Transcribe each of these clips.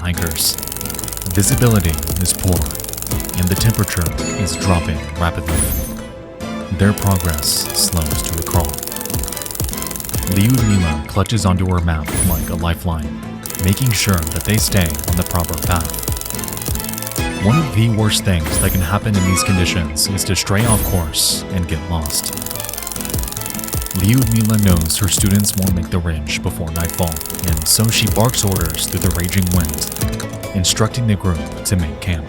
hikers. Visibility is poor, and the temperature is dropping rapidly. Their progress slows to a crawl. Lyudmila clutches onto her map like a lifeline, making sure that they stay on the proper path. One of the worst things that can happen in these conditions is to stray off course and get lost. Lyudmila knows her students won't make the ridge before nightfall, and so she barks orders through the raging wind, instructing the group to make camp.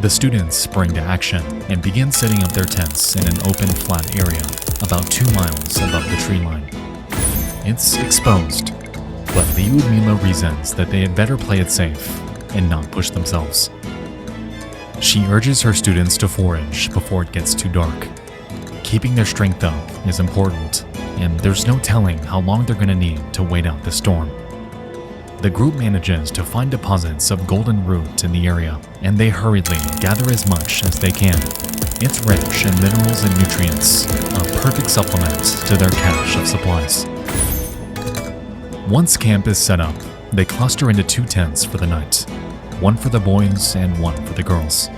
The students spring to action and begin setting up their tents in an open, flat area about 2 miles above the tree line. It's exposed, but Lyudmila reasons that they had better play it safe and not push themselves. She urges her students to forage before it gets too dark. Keeping their strength up is important, and there's no telling how long they're going to need to wait out the storm. The group manages to find deposits of golden root in the area, and they hurriedly gather as much as they can. It's rich in minerals and nutrients, a perfect supplement to their cache of supplies. Once camp is set up, they cluster into 2 tents for the night, one for the boys and one for the girls.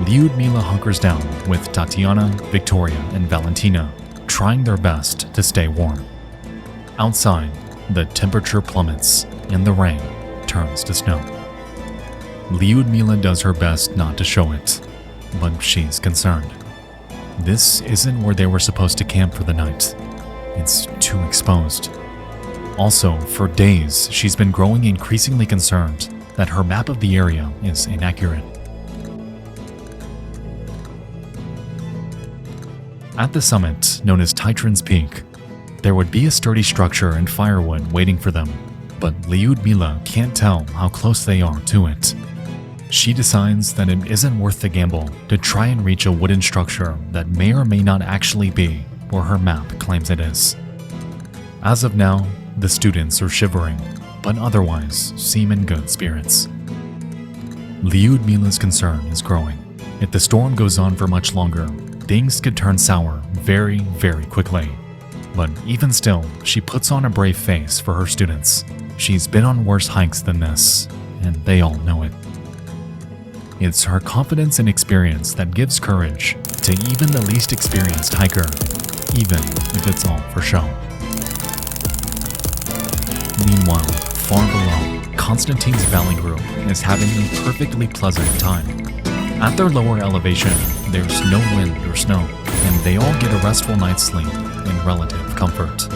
Lyudmila hunkers down with Tatiana, Victoria, and Valentina, trying their best to stay warm. Outside, the temperature plummets and the rain turns to snow. Lyudmila does her best not to show it, but she's concerned. This isn't where they were supposed to camp for the night. It's too exposed. Also, for days, she's been growing increasingly concerned that her map of the area is inaccurate. At the summit, known as Titran's Peak, there would be a sturdy structure and firewood waiting for them, but Lyudmila can't tell how close they are to it. She decides that it isn't worth the gamble to try and reach a wooden structure that may or may not actually be where her map claims it is. As of now, the students are shivering, but otherwise seem in good spirits. Lyudmila's concern is growing. If the storm goes on for much longer, things could turn sour very, very quickly. But even still, she puts on a brave face for her students. She's been on worse hikes than this, and they all know it. It's her confidence and experience that gives courage to even the least experienced hiker, even if it's all for show. Meanwhile, far below, Konstantin's Valley Group is having a perfectly pleasant time. At their lower elevation, there's no wind or snow, and they all get a restful night's sleep in relative comfort.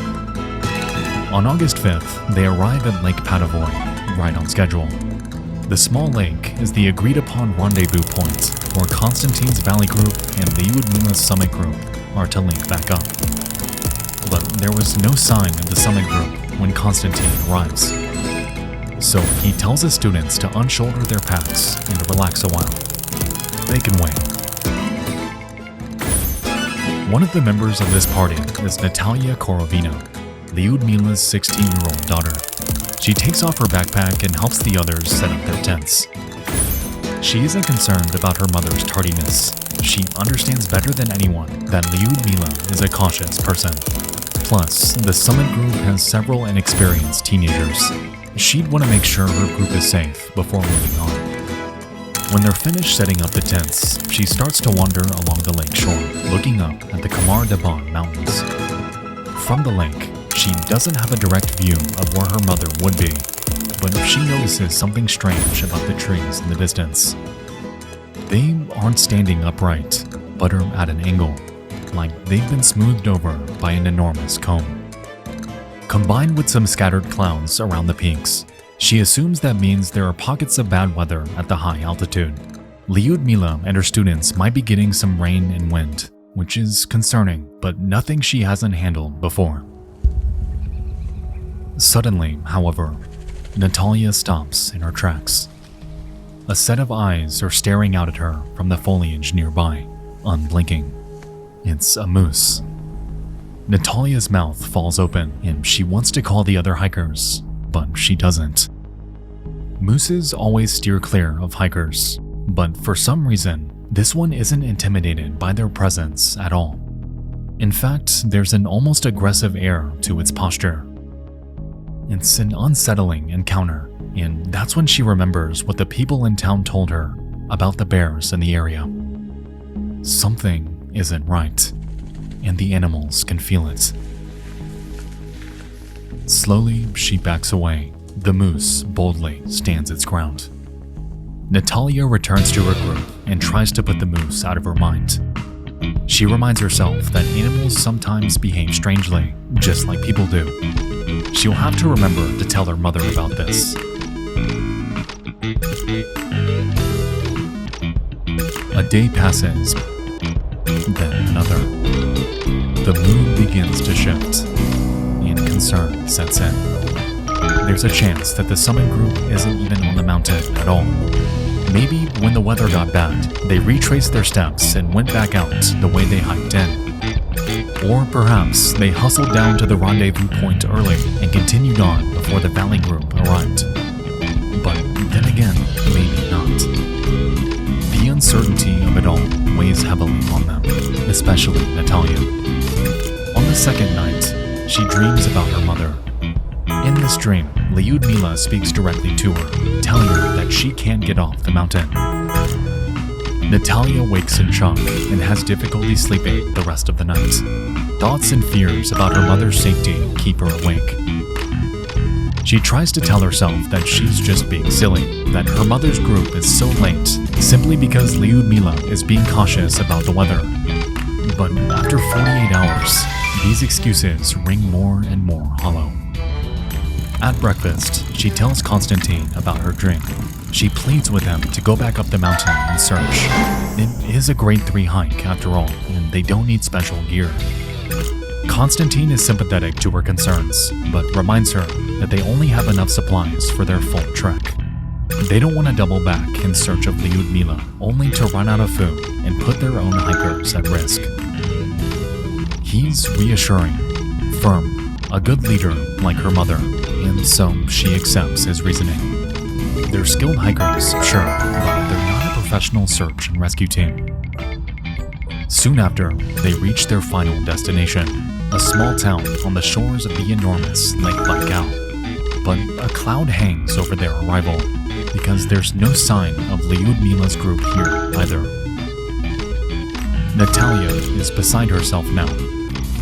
On August 5th, they arrive at Lake Padavoy, right on schedule. The small lake is the agreed-upon rendezvous point where Konstantin's Valley Group and Lyudmila's Summit Group are to link back up. But there was no sign of the Summit Group when Konstantin arrives. So he tells his students to unshoulder their packs and relax a while. They can wait. One of the members of this party is Natalia Korovina, Lyudmila's 16-year-old daughter. She takes off her backpack and helps the others set up their tents. She isn't concerned about her mother's tardiness. She understands better than anyone that Lyudmila is a cautious person. Plus, the Summit Group has several inexperienced teenagers. She'd want to make sure her group is safe before moving on. When they're finished setting up the tents, she starts to wander along the lake shore, looking up at the Kamar Daban Mountains. From the lake, she doesn't have a direct view of where her mother would be, but she notices something strange about the trees in the distance. They aren't standing upright, but are at an angle, like they've been smoothed over by an enormous comb. Combined with some scattered clouds around the peaks, she assumes that means there are pockets of bad weather at the high altitude. Lyudmila and her students might be getting some rain and wind, which is concerning, but nothing she hasn't handled before. Suddenly, however, Natalia stops in her tracks. A set of eyes are staring out at her from the foliage nearby, unblinking. It's a moose. Natalia's mouth falls open and she wants to call the other hikers, but she doesn't. Mooses always steer clear of hikers, but for some reason, this one isn't intimidated by their presence at all. In fact, there's an almost aggressive air to its posture. It's an unsettling encounter, and that's when she remembers what the people in town told her about the bears in the area. Something isn't right, and the animals can feel it. Slowly, she backs away. The moose boldly stands its ground. Natalia returns to her group and tries to put the moose out of her mind. She reminds herself that animals sometimes behave strangely, just like people do. She'll have to remember to tell her mother about this. A day passes, then another. The mood begins to shift, and concern sets in. There's a chance that the summit group isn't even on the mountain at all. Maybe when the weather got bad, they retraced their steps and went back out the way they hiked in. Or perhaps they hustled down to the rendezvous point early and continued on before the valley group arrived. But then again, maybe not. The uncertainty of it all weighs heavily on them, especially Natalia. On the second night, she dreams about her mother. In this dream, Lyudmila speaks directly to her, telling her that she can't get off the mountain. Natalia wakes in shock and has difficulty sleeping the rest of the night. Thoughts and fears about her mother's safety keep her awake. She tries to tell herself that she's just being silly, that her mother's group is so late simply because Lyudmila is being cautious about the weather. But after 48 hours, these excuses ring more and more hollow. At breakfast, she tells Konstantin about her dream. She pleads with him to go back up the mountain and search. It is a grade 3 hike after all, and they don't need special gear. Konstantin is sympathetic to her concerns, but reminds her that they only have enough supplies for their full trek. They don't want to double back in search of Lyudmila, only to run out of food and put their own hikers at risk. He's reassuring, firm, a good leader like her mother, and so she accepts his reasoning. They're skilled hikers, sure, but they're not a professional search and rescue team. Soon after, they reach their final destination, a small town on the shores of the enormous Lake Baikal. But a cloud hangs over their arrival, because there's no sign of Lyudmila's group here either. Natalia is beside herself now.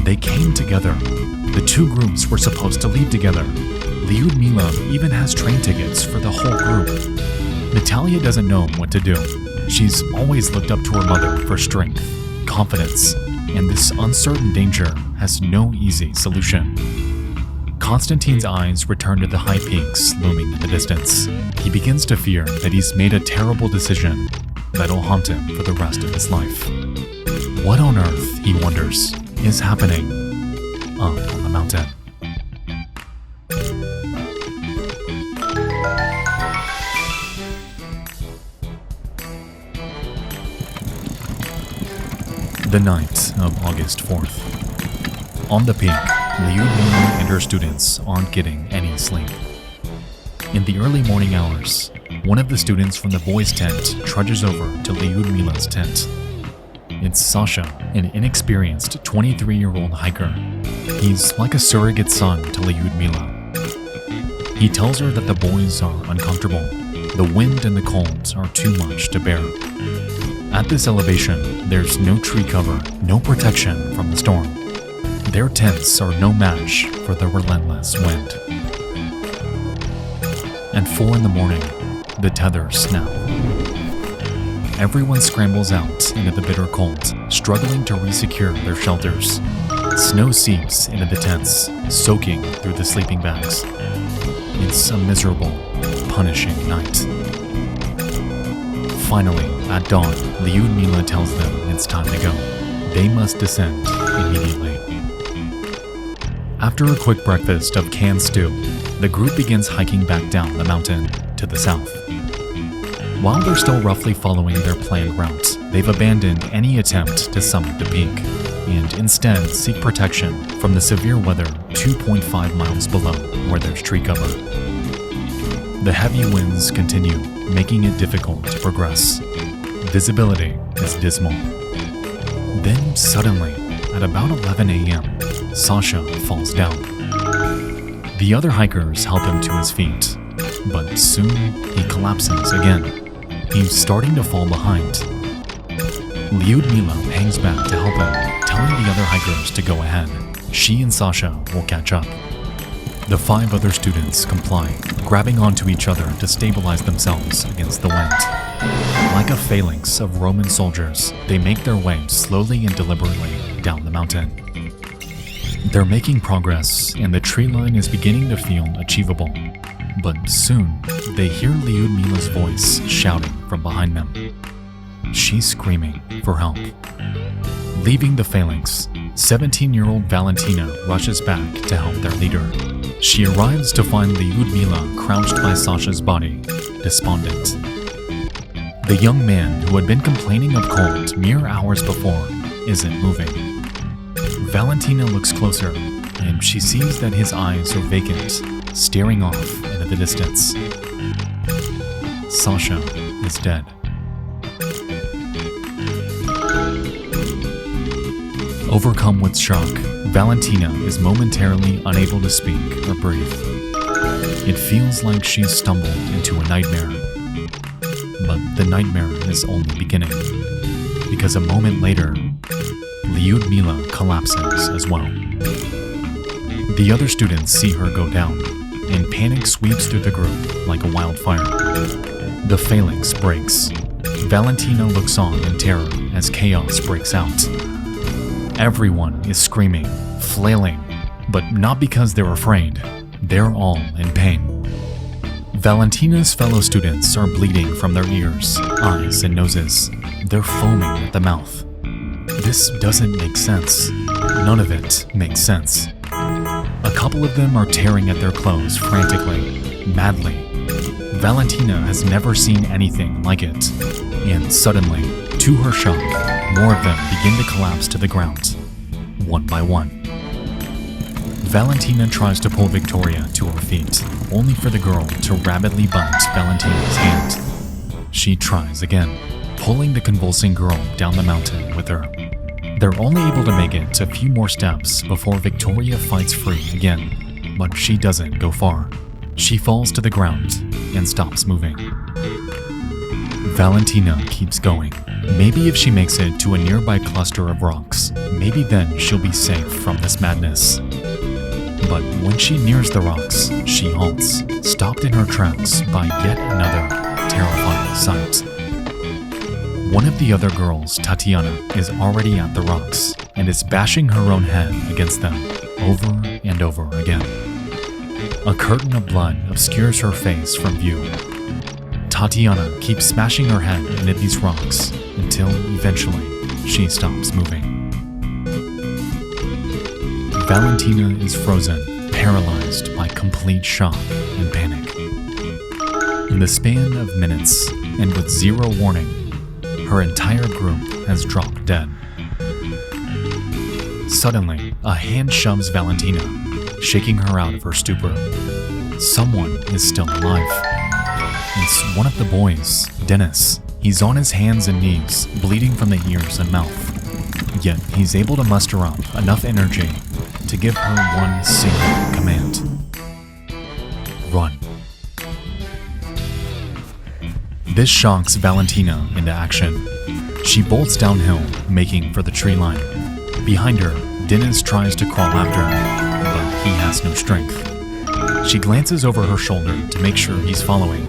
They came together. The two groups were supposed to leave together. Lyudmila even has train tickets for the whole group. Natalia doesn't know what to do. She's always looked up to her mother for strength, confidence, and this uncertain danger has no easy solution. Konstantin's eyes return to the high peaks looming in the distance. He begins to fear that he's made a terrible decision that'll haunt him for the rest of his life. What on earth, he wonders, is happening up on the mountain? The night of August 4th. On the peak, Lyudmila and her students aren't getting any sleep. In the early morning hours, one of the students from the boys' tent trudges over to Lyudmila's tent. It's Sasha, an inexperienced 23-year-old hiker. He's like a surrogate son to Lyudmila. He tells her that the boys are uncomfortable. The wind and the cold are too much to bear. At this elevation, there's no tree cover, no protection from the storm. Their tents are no match for the relentless wind. At 4 in the morning, the tethers snap. Everyone scrambles out into the bitter cold, struggling to resecure their shelters. Snow seeps into the tents, soaking through the sleeping bags. It's a miserable, punishing night. Finally, at dawn, Lyudmila tells them it's time to go. They must descend immediately. After a quick breakfast of canned stew, the group begins hiking back down the mountain to the south. While they're still roughly following their planned route, they've abandoned any attempt to summit the peak, and instead seek protection from the severe weather 2.5 miles below where there's tree cover. The heavy winds continue, making it difficult to progress. Visibility is dismal. Then suddenly, at about 11 a.m., Sasha falls down. The other hikers help him to his feet. But soon, he collapses again. He's starting to fall behind. Lyudmila hangs back to help him, telling the other hikers to go ahead. She and Sasha will catch up. The 5 other students comply, grabbing onto each other to stabilize themselves against the wind. Like a phalanx of Roman soldiers, they make their way slowly and deliberately down the mountain. They're making progress, and the tree line is beginning to feel achievable. But soon, they hear Lyudmila's voice shouting from behind them. She's screaming for help. Leaving the phalanx, 17-year-old Valentina rushes back to help their leader. She arrives to find Lyudmila crouched by Sasha's body, despondent. The young man who had been complaining of cold mere hours before isn't moving. Valentina looks closer, and she sees that his eyes are vacant, staring off into the distance. Sasha is dead. Overcome with shock, Valentina is momentarily unable to speak or breathe. It feels like she's stumbled into a nightmare. But the nightmare is only beginning, because a moment later, Lyudmila collapses as well. The other students see her go down, and panic sweeps through the group like a wildfire. The phalanx breaks. Valentina looks on in terror as chaos breaks out. Everyone is screaming, flailing, but not because they're afraid. They're all in pain. Valentina's fellow students are bleeding from their ears, eyes, and noses. They're foaming at the mouth. This doesn't make sense. None of it makes sense. A couple of them are tearing at their clothes frantically, madly. Valentina has never seen anything like it. And suddenly, to her shock, more of them begin to collapse to the ground, one by one. Valentina tries to pull Victoria to her feet, only for the girl to rapidly bite Valentina's hand. She tries again, pulling the convulsing girl down the mountain with her. They're only able to make it a few more steps before Victoria fights free again, but she doesn't go far. She falls to the ground and stops moving. Valentina keeps going. Maybe if she makes it to a nearby cluster of rocks, maybe then she'll be safe from this madness. But when she nears the rocks, she halts, stopped in her tracks by yet another terrifying sight. One of the other girls, Tatiana, is already at the rocks and is bashing her own head against them over and over again. A curtain of blood obscures her face from view. Tatiana keeps smashing her head into these rocks until eventually she stops moving. Valentina is frozen, paralyzed by complete shock and panic. In the span of minutes, and with zero warning, her entire group has dropped dead. Suddenly, a hand shoves Valentina, shaking her out of her stupor. Someone is still alive. It's one of the boys, Dennis. He's on his hands and knees, bleeding from the ears and mouth. Yet he's able to muster up enough energy to give her one single command. Run. This shocks Valentina into action. She bolts downhill, making for the tree line. Behind her, Dennis tries to crawl after her, but he has no strength. She glances over her shoulder to make sure he's following,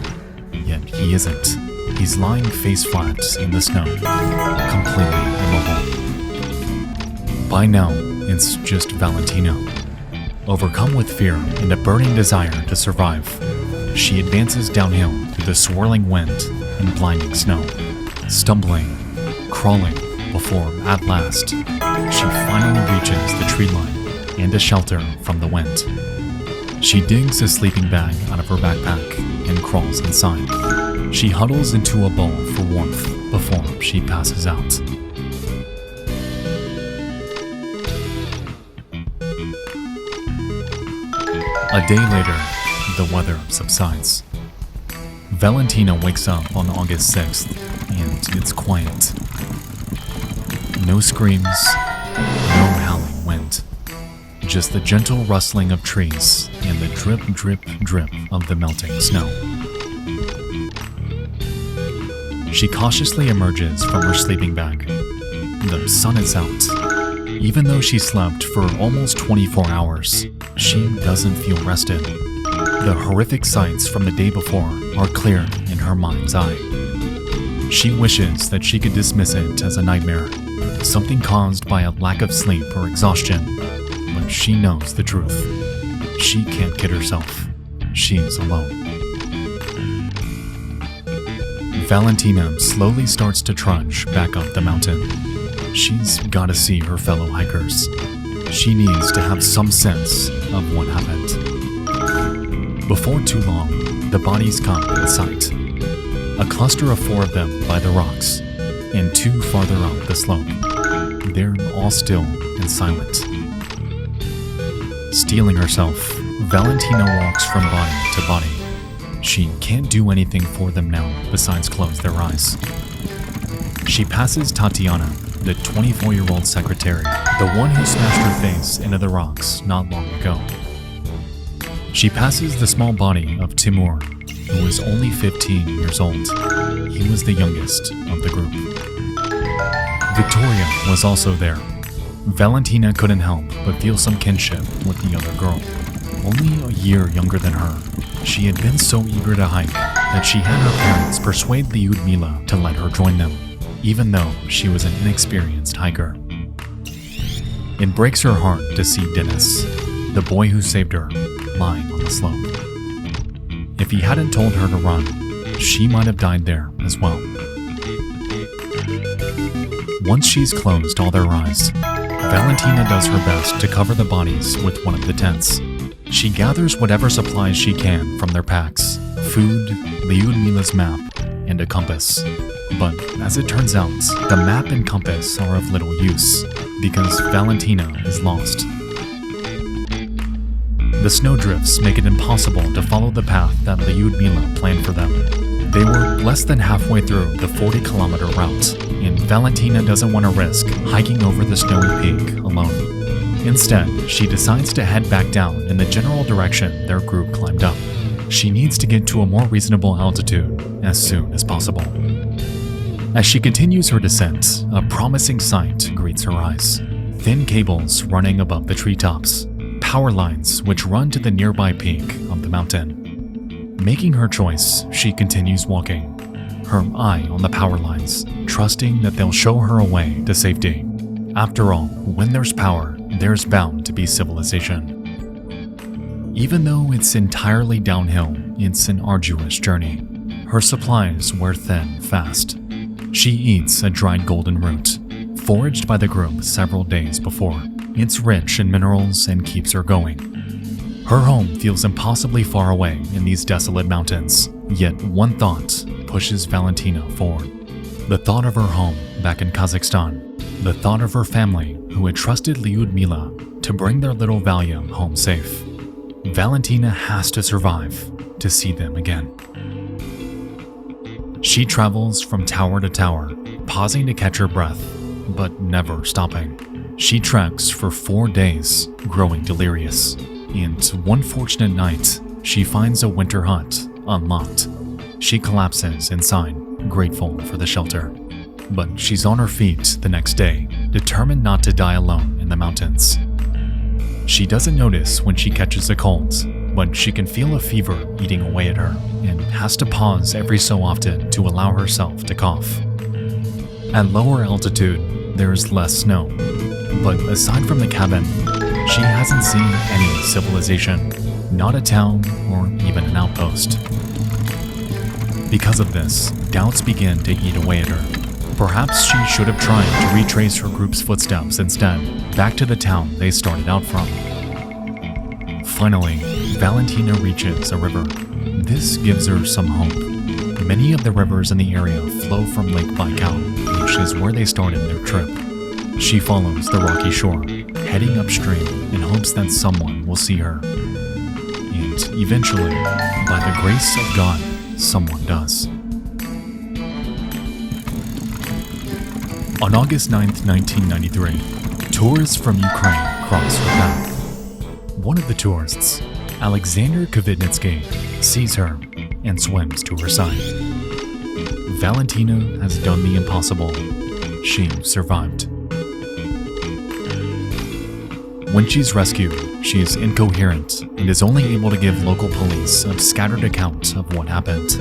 yet he isn't. He's lying face flat in the snow, completely immobile. By now, it's just Valentina. Overcome with fear and a burning desire to survive, she advances downhill through the swirling wind and blinding snow, stumbling, crawling, before, at last, she finally reaches the tree line and a shelter from the wind. She digs a sleeping bag out of her backpack and crawls inside. She huddles into a ball for warmth before she passes out. A day later, the weather subsides. Valentina wakes up on August 6th, and it's quiet. No screams, no howling wind. Just the gentle rustling of trees and the drip, drip, drip of the melting snow. She cautiously emerges from her sleeping bag. The sun is out. Even though she slept for almost 24 hours, she doesn't feel rested. The horrific sights from the day before are clear in her mind's eye. She wishes that she could dismiss it as a nightmare, something caused by a lack of sleep or exhaustion, but she knows the truth. She can't kid herself. She's alone. Valentina slowly starts to trudge back up the mountain. She's gotta see her fellow hikers. She needs to have some sense of what happened. Before too long, the bodies come in sight. A cluster of 4 of them by the rocks, and 2 farther up the slope. They're all still and silent. Steeling herself, Valentina walks from body to body. She can't do anything for them now besides close their eyes. She passes Tatiana, the 24-year-old secretary, the one who smashed her face into the rocks not long ago. She passes the small body of Timur, who was only 15 years old. He was the youngest of the group. Victoria was also there. Valentina couldn't help but feel some kinship with the other girl. Only a year younger than her, she had been so eager to hike that she had her parents persuade Lyudmila to let her join them, even though she was an inexperienced hiker. It breaks her heart to see Denis, the boy who saved her, lying on the slope. If he hadn't told her to run, she might have died there as well. Once she's closed all their eyes, Valentina does her best to cover the bodies with one of the tents. She gathers whatever supplies she can from their packs: food, Lyudmila's map, and a compass. But as it turns out, the map and compass are of little use, because Valentina is lost. The snowdrifts make it impossible to follow the path that Lyudmila planned for them. They were less than halfway through the 40-kilometer route, and Valentina doesn't want to risk hiking over the snowy peak alone. Instead, she decides to head back down in the general direction their group climbed up. She needs to get to a more reasonable altitude as soon as possible. As she continues her descent, a promising sight greets her eyes. Thin cables running above the treetops. Power lines which run to the nearby peak of the mountain. Making her choice, she continues walking, her eye on the power lines, trusting that they'll show her a way to safety. After all, when there's power, there's bound to be civilization. Even though it's entirely downhill, it's an arduous journey. Her supplies wear thin fast. She eats a dried golden root, foraged by the group several days before. It's rich in minerals and keeps her going. Her home feels impossibly far away in these desolate mountains, yet one thought pushes Valentina forward. The thought of her home back in Kazakhstan. The thought of her family who had trusted Lyudmila to bring their little Valia home safe. Valentina has to survive to see them again. She travels from tower to tower, pausing to catch her breath, but never stopping. She treks for 4 days, growing delirious, and one fortunate night, she finds a winter hut unlocked. She collapses inside, grateful for the shelter. But she's on her feet the next day, determined not to die alone in the mountains. She doesn't notice when she catches a cold, but she can feel a fever eating away at her and has to pause every so often to allow herself to cough. At lower altitude, there's less snow, but aside from the cabin, she hasn't seen any civilization, not a town or even an outpost. Because of this, doubts begin to eat away at her. Perhaps she should have tried to retrace her group's footsteps instead, back to the town they started out from. Finally, Valentina reaches a river. This gives her some hope. Many of the rivers in the area flow from Lake Baikal, which is where they started their trip. She follows the rocky shore, heading upstream in hopes that someone will see her. And eventually, by the grace of God, someone does. On August 9, 1993, tourists from Ukraine cross her path. One of the tourists, Alexander Kvitnitsky, sees her and swims to her side. Valentina has done the impossible. She survived. When she's rescued, she is incoherent and is only able to give local police a scattered account of what happened.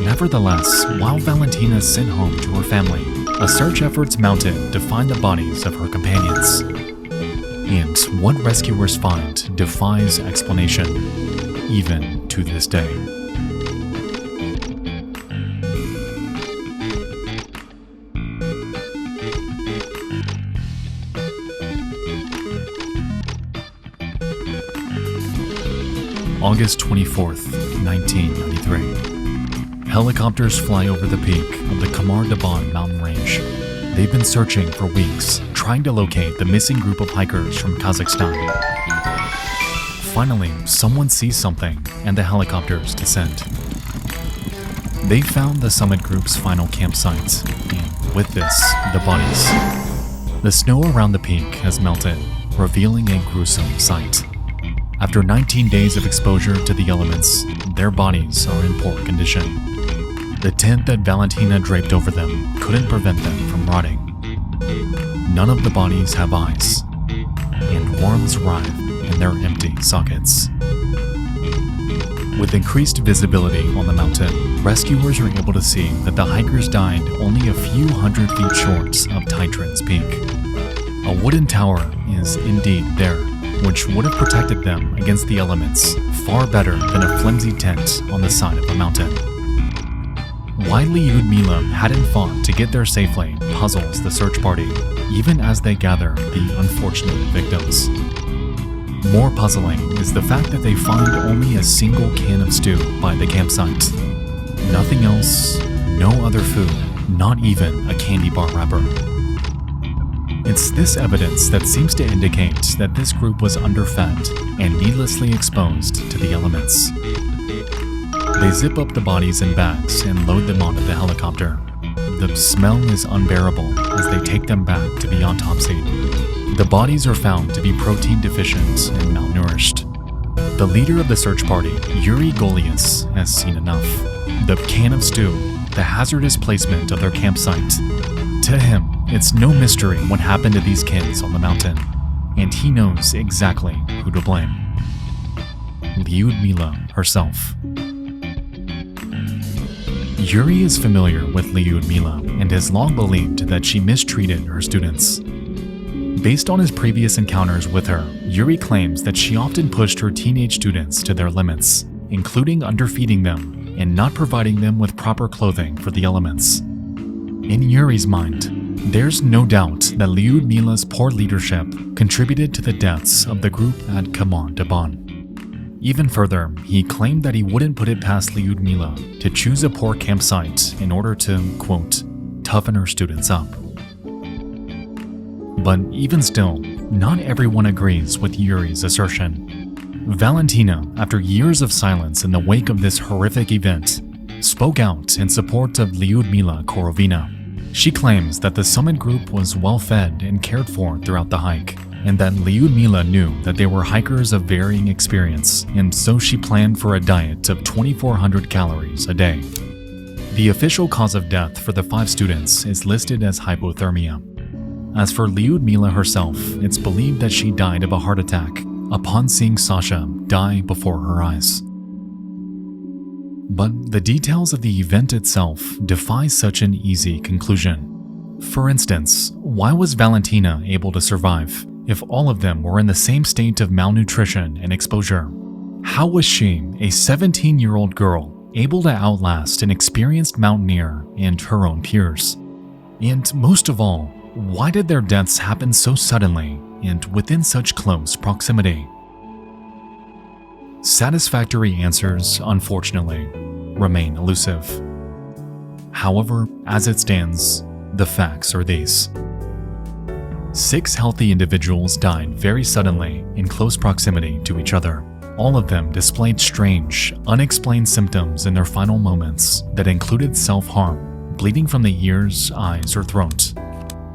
Nevertheless, while Valentina is sent home to her family, a search effort's mounted to find the bodies of her companions. And what rescuers find defies explanation, even to this day. August 24th, 1993. Helicopters fly over the peak of the Qamar Daban mountain range. They've been searching for weeks, trying to locate the missing group of hikers from Kazakhstan. Finally, someone sees something, and the helicopters descend. They found the summit group's final campsite, and with this, the bodies. The snow around the peak has melted, revealing a gruesome sight. After 19 days of exposure to the elements, their bodies are in poor condition. The tent that Valentina draped over them couldn't prevent them from rotting. None of the bodies have eyes, and worms writhe in their empty sockets. With increased visibility on the mountain, rescuers are able to see that the hikers died only a few hundred feet short of Taitrin's peak. A wooden tower is indeed there, which would have protected them against the elements far better than a flimsy tent on the side of a mountain. Why Lyudmila hadn't fought to get there safely puzzles the search party, even as they gather the unfortunate victims. More puzzling is the fact that they find only a single can of stew by the campsite. Nothing else, no other food, not even a candy bar wrapper. It's this evidence that seems to indicate that this group was underfed and needlessly exposed to the elements. They zip up the bodies in bags and load them onto the helicopter. The smell is unbearable as they take them back to be autopsied. The bodies are found to be protein deficient and malnourished. The leader of the search party, Yuri Golias, has seen enough. The can of stew, the hazardous placement of their campsite. To him, it's no mystery what happened to these kids on the mountain, and he knows exactly who to blame. Lyudmila herself. Yuri is familiar with Lyudmila and has long believed that she mistreated her students. Based on his previous encounters with her, Yuri claims that she often pushed her teenage students to their limits, including underfeeding them and not providing them with proper clothing for the elements. In Yuri's mind, there's no doubt that Lyudmila's poor leadership contributed to the deaths of the group at Qamar Daban. Even further, he claimed that he wouldn't put it past Lyudmila to choose a poor campsite in order to, quote, toughen her students up. But even still, not everyone agrees with Yuri's assertion. Valentina, after years of silence in the wake of this horrific event, spoke out in support of Lyudmila Korovina. She claims that the summit group was well fed and cared for throughout the hike, and that Lyudmila knew that they were hikers of varying experience, and so she planned for a diet of 2,400 calories a day. The official cause of death for the 5 students is listed as hypothermia. As for Lyudmila herself, it's believed that she died of a heart attack upon seeing Sasha die before her eyes. But the details of the event itself defy such an easy conclusion. For instance, why was Valentina able to survive if all of them were in the same state of malnutrition and exposure? How was she, a 17-year-old girl, able to outlast an experienced mountaineer and her own peers? And most of all, why did their deaths happen so suddenly and within such close proximity? Satisfactory answers, unfortunately, remain elusive. However, as it stands, the facts are these. 6 healthy individuals died very suddenly in close proximity to each other. All of them displayed strange, unexplained symptoms in their final moments that included self-harm, bleeding from the ears, eyes, or throat,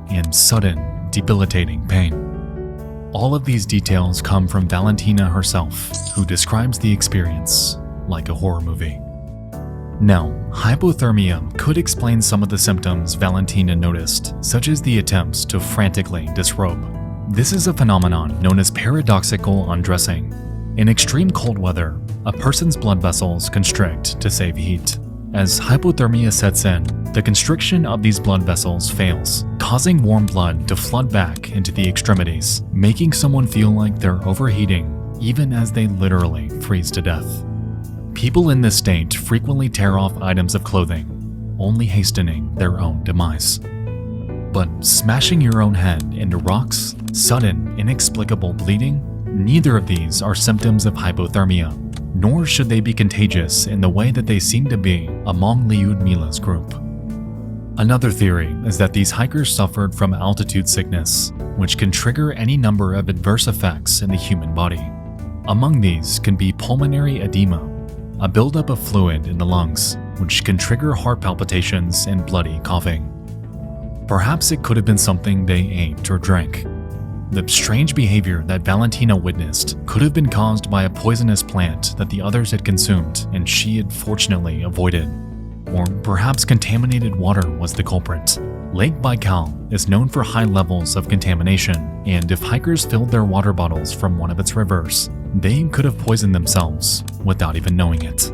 and sudden, debilitating pain. All of these details come from Valentina herself, who describes the experience like a horror movie. Now, hypothermia could explain some of the symptoms Valentina noticed, such as the attempts to frantically disrobe. This is a phenomenon known as paradoxical undressing. In extreme cold weather, a person's blood vessels constrict to save heat. As hypothermia sets in, the constriction of these blood vessels fails, causing warm blood to flood back into the extremities, making someone feel like they're overheating even as they literally freeze to death. People in this state frequently tear off items of clothing, only hastening their own demise. But smashing your own head into rocks, sudden, inexplicable bleeding, neither of these are symptoms of hypothermia, nor should they be contagious in the way that they seem to be among Lyudmila's group. Another theory is that these hikers suffered from altitude sickness, which can trigger any number of adverse effects in the human body. Among these can be pulmonary edema, a buildup of fluid in the lungs, which can trigger heart palpitations and bloody coughing. Perhaps it could have been something they ate or drank. The strange behavior that Valentina witnessed could have been caused by a poisonous plant that the others had consumed and she had fortunately avoided. Or perhaps contaminated water was the culprit. Lake Baikal is known for high levels of contamination, and if hikers filled their water bottles from one of its rivers, they could have poisoned themselves without even knowing it.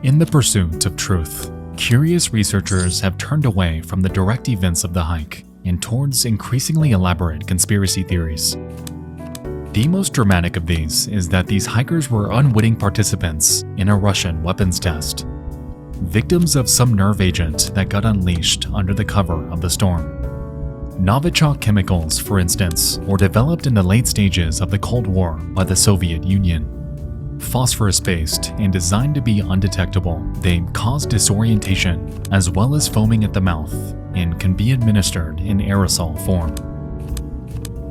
In the pursuit of truth, curious researchers have turned away from the direct events of the hike and towards increasingly elaborate conspiracy theories. The most dramatic of these is that these hikers were unwitting participants in a Russian weapons test, victims of some nerve agent that got unleashed under the cover of the storm. Novichok chemicals, for instance, were developed in the late stages of the Cold War by the Soviet Union. Phosphorus-based and designed to be undetectable, they cause disorientation as well as foaming at the mouth and can be administered in aerosol form.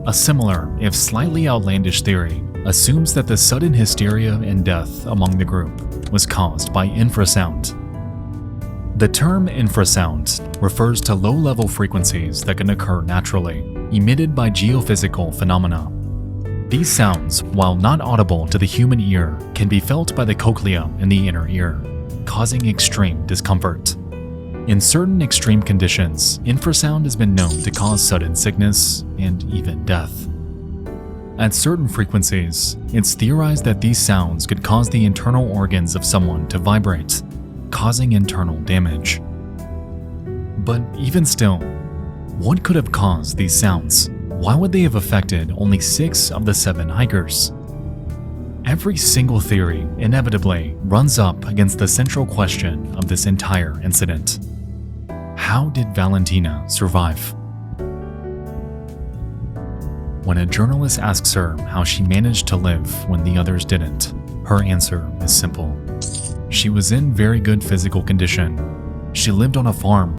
A similar, if slightly outlandish theory assumes that the sudden hysteria and death among the group was caused by infrasound. The term infrasound refers to low-level frequencies that can occur naturally, emitted by geophysical phenomena. These sounds, while not audible to the human ear, can be felt by the cochlea in the inner ear, causing extreme discomfort. In certain extreme conditions, infrasound has been known to cause sudden sickness and even death. At certain frequencies, it's theorized that these sounds could cause the internal organs of someone to vibrate, causing internal damage. But even still, what could have caused these sounds? Why would they have affected only 6 of the 7 hikers? Every single theory inevitably runs up against the central question of this entire incident. How did Valentina survive? When a journalist asks her how she managed to live when the others didn't, her answer is simple. She was in very good physical condition. She lived on a farm